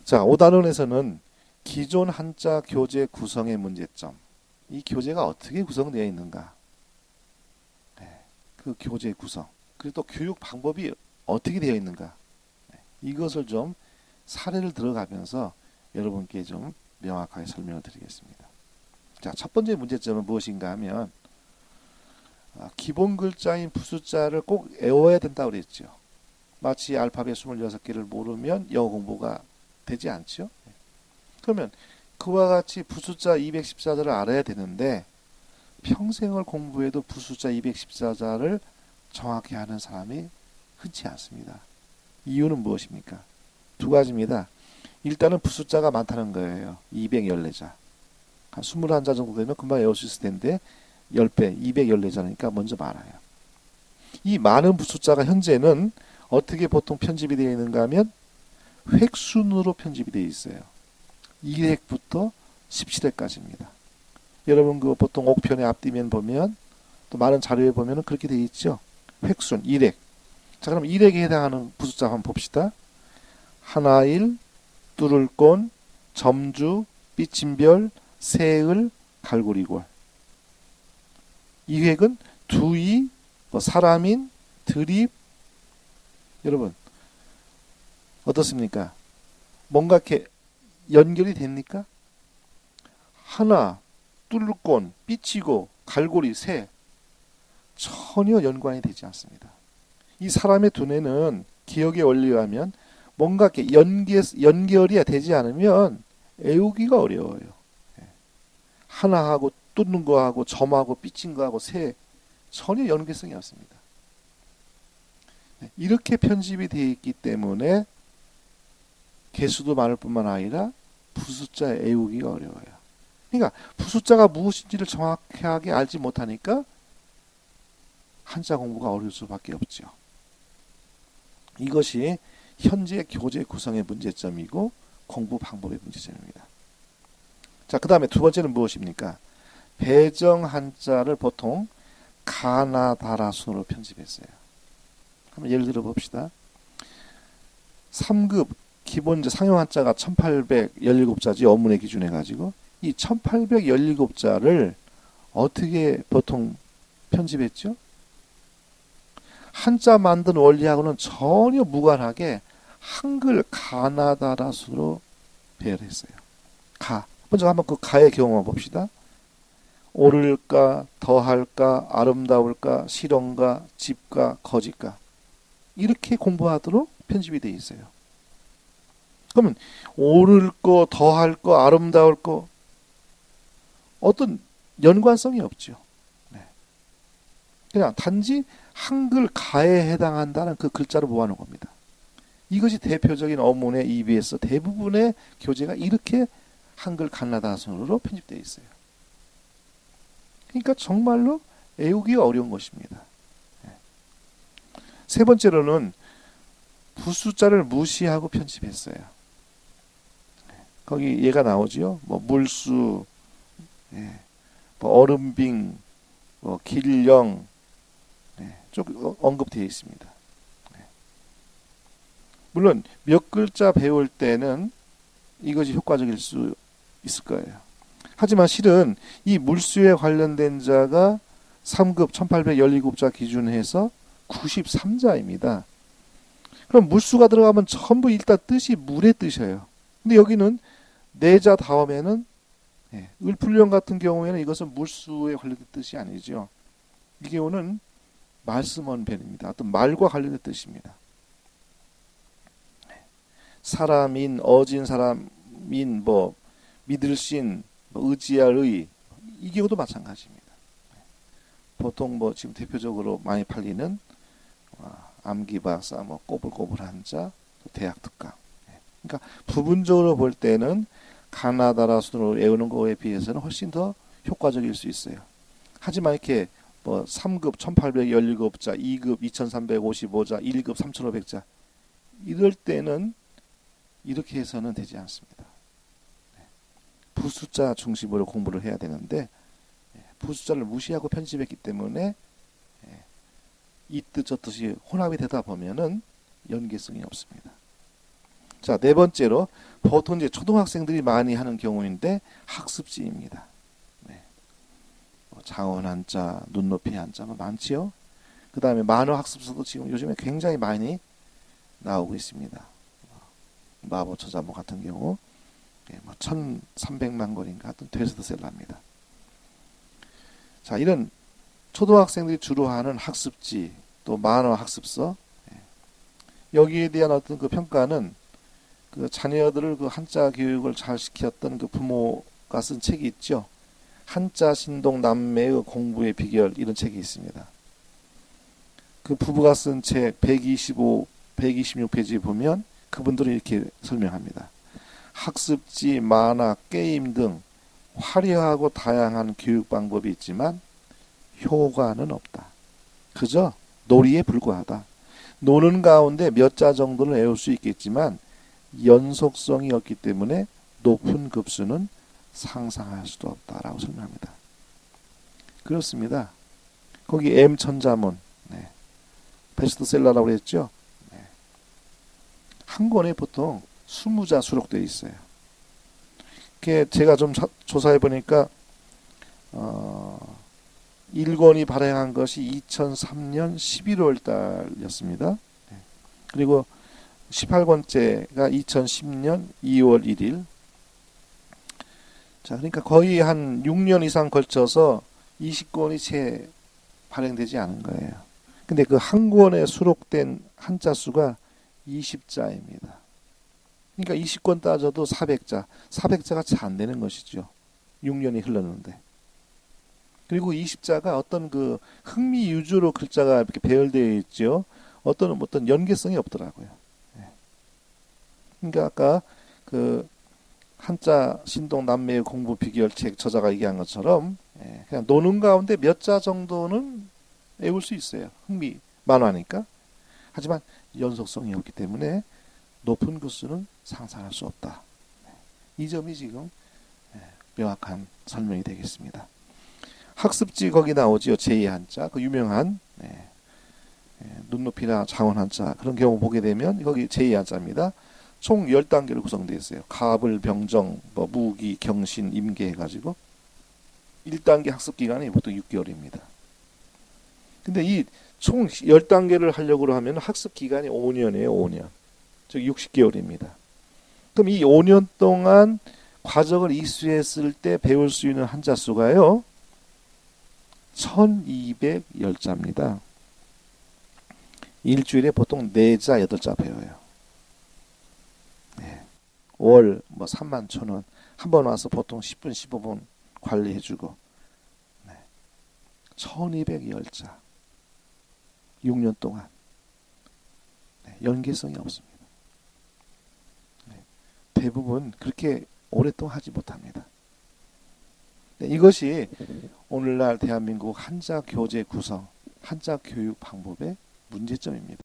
자, 5단원에서는 기존 한자 교재 구성의 문제점. 이 교재가 어떻게 구성되어 있는가? 네, 그 교재 구성. 그리고 또 교육 방법이 어떻게 되어 있는가? 네, 이것을 좀 사례를 들어가면서 여러분께 좀 명확하게 설명을 드리겠습니다. 자, 첫 번째 문제점은 무엇인가 하면 기본 글자인 부숫자를 꼭 외워야 된다고 그랬죠. 마치 알파벳 26개를 모르면 영어 공부가 되지 않죠. 그러면 그와 같이 부숫자 214자를 알아야 되는데 평생을 공부해도 부숫자 214자를 정확히 하는 사람이 흔치 않습니다. 이유는 무엇입니까? 두 가지입니다. 일단은 부숫자가 많다는 거예요. 214자. 한 21자 정도 되면 금방 외울 수 있을 텐데 10배, 214자니까 먼저 많아요. 이 많은 부숫자가 현재는 어떻게 보통 편집이 되어 있는가 하면 획순으로 편집이 되어 있어요. 1획부터 17획까지입니다. 여러분 그 보통 옥편의 앞뒤면 보면 또 많은 자료에 보면 그렇게 되어 있죠. 획순, 1획. 자, 그럼 1획에 해당하는 부숫자 한번 봅시다. 하나일, 뚫을꼰, 점주, 삐침별, 새을, 갈고리골. 2획은 두이, 사람인, 드립. 여러분 어떻습니까? 뭔가 이렇게 연결이 됩니까? 하나, 뚫을꼰, 삐치고, 갈고리, 새. 전혀 연관이 되지 않습니다. 이 사람의 두뇌는 기억의 원리에 하면 뭔가 이렇게 연결이 되지 않으면 외우기가 어려워요. 하나하고 뚫는 거하고 점하고 삐친 거하고 새 전혀 연계성이 없습니다. 이렇게 편집이 되어 있기 때문에 개수도 많을 뿐만 아니라 부숫자 외우기가 어려워요. 그러니까 부숫자가 무엇인지를 정확하게 알지 못하니까 한자 공부가 어려울 수밖에 없죠. 이것이 현재 교재 구성의 문제점이고 공부 방법의 문제점입니다. 자, 그 다음에 두 번째는 무엇입니까? 배정 한자를 보통 가나다라 순으로 편집했어요. 한번 예를 들어 봅시다. 3급 기본 상용 한자가 1817자지 어문의 기준해 가지고 이 1817자를 어떻게 보통 편집했죠? 한자 만든 원리하고는 전혀 무관하게 한글 가나다라 순으로 배열했어요. 가. 먼저 한번 그 가의 경험을 봅시다. 옳을까, 더할까, 아름다울까, 실언가, 집가, 거짓가. 이렇게 공부하도록 편집이 되어 있어요. 그러면 옳을 거, 더할 거, 아름다울 거 어떤 연관성이 없죠. 네. 그냥 단지 한글 가에 해당한다는 그 글자를 모아놓은 겁니다. 이것이 대표적인 어문의 EBS 대부분의 교재가 이렇게 한글 가나다순으로 편집되어 있어요. 그러니까 정말로 외우기가 어려운 것입니다. 세 번째로는 부숫자를 무시하고 편집했어요. 거기 얘가 나오지요. 뭐 물수, 뭐 얼음빙, 뭐 길령, 좀 언급되어 있습니다. 물론 몇 글자 배울 때는 이것이 효과적일 수 있을 거예요. 하지만 실은 이 물수에 관련된 자가 3급 1817자 기준해서 93자입니다. 그럼 물수가 들어가면 전부 일단 뜻이 물의 뜻이에요. 근데 여기는 내자 다음에는 을풀령 같은 경우에는 이것은 물수에 관련된 뜻이 아니죠. 이 경우는 말씀원변입니다. 어떤 말과 관련된 뜻입니다. 사람인, 어진 사람인, 뭐 믿을신, 뭐 의지할 의, 이 경우도 마찬가지입니다. 보통 뭐 지금 대표적으로 많이 팔리는 암기박사, 뭐 꼬불꼬불한 자, 대학 특강. 그러니까 부분적으로 볼 때는 가나다라 순으로 외우는 거에 비해서는 훨씬 더 효과적일 수 있어요. 하지만 이렇게 뭐 3급 1817자, 2급 2355자, 1급 3500자 이럴 때는 이렇게 해서는 되지 않습니다. 부숫자 중심으로 공부를 해야 되는데 부숫자를 무시하고 편집했기 때문에 이 뜻 저 뜻이 혼합이 되다 보면은 연계성이 없습니다. 자, 네 번째로 보통 이제 초등학생들이 많이 하는 경우인데 학습지입니다. 네. 장원 한자, 눈높이 한자 뭐 많지요. 그 다음에 만화 학습서도 지금 요즘에 굉장히 많이 나오고 있습니다. 마법처자모 같은 경우 뭐 1300만 권인가 하여튼 베스트셀러입니다. 자, 이런 초등학생들이 주로 하는 학습지 또 만화 학습서 여기에 대한 어떤 그 평가는 그 자녀들을 그 한자 교육을 잘 시켰던 그 부모가 쓴 책이 있죠. 한자 신동 남매의 공부의 비결 이런 책이 있습니다. 그 부부가 쓴 책 125, 126페이지 보면 그분들은 이렇게 설명합니다. 학습지, 만화, 게임 등 화려하고 다양한 교육 방법이 있지만 효과는 없다. 그저 놀이에 불과하다. 노는 가운데 몇 자 정도는 외울 수 있겠지만 연속성이 없기 때문에 높은 급수는 상상할 수도 없다라고 설명합니다. 그렇습니다. 거기 M 천자문 베스트셀러라고 했죠. 한 권에 보통 20자 수록되어 있어요. 제가 좀 조사해 보니까 1권이 발행한 것이 2003년 11월 달이었습니다. 그리고 18권째가 2010년 2월 1일. 자, 그러니까 거의 한 6년 이상 걸쳐서 20권이 채 발행되지 않은 거예요. 근데 그 한 권에 수록된 한자 수가 20자입니다. 그러니까 20권 따져도 400자. 400자가 채 안 되는 것이죠. 6년이 흘렀는데. 그리고 20자가 어떤 그 흥미 위주로 글자가 이렇게 배열되어 있죠. 어떤 연계성이 없더라고요. 그러니까 아까 그 한자 신동 남매의 공부 비결책 저자가 얘기한 것처럼 그냥 노는 가운데 몇 자 정도는 외울 수 있어요. 흥미 만화니까. 하지만 연속성이 없기 때문에 높은 급수는 상상할 수 없다. 이 점이 지금 명확한 설명이 되겠습니다. 학습지 거기 나오지요. 제2한자 그 유명한 눈높이나 장원 한자 그런 경우 보게 되면 거기 제2한자입니다. 총 10단계로 구성되어 있어요. 가불, 병정, 무기, 경신, 임계 해가지고 1단계 학습기간이 보통 6개월입니다. 근데 이 총 10단계를 하려고 하면 학습기간이 5년이에요. 5년. 즉 60개월입니다. 그럼 이 5년 동안 과정을 이수했을 때 배울 수 있는 한자 수가요. 1210자입니다. 일주일에 보통 4자, 8자 배워요. 월 31,000원. 한 번 와서 보통 10분, 15분 관리해주고 1210자. 6년 동안 연계성이 없습니다. 대부분 그렇게 오랫동안 하지 못합니다. 이것이 오늘날 대한민국 한자 교재 구성, 한자 교육 방법의 문제점입니다.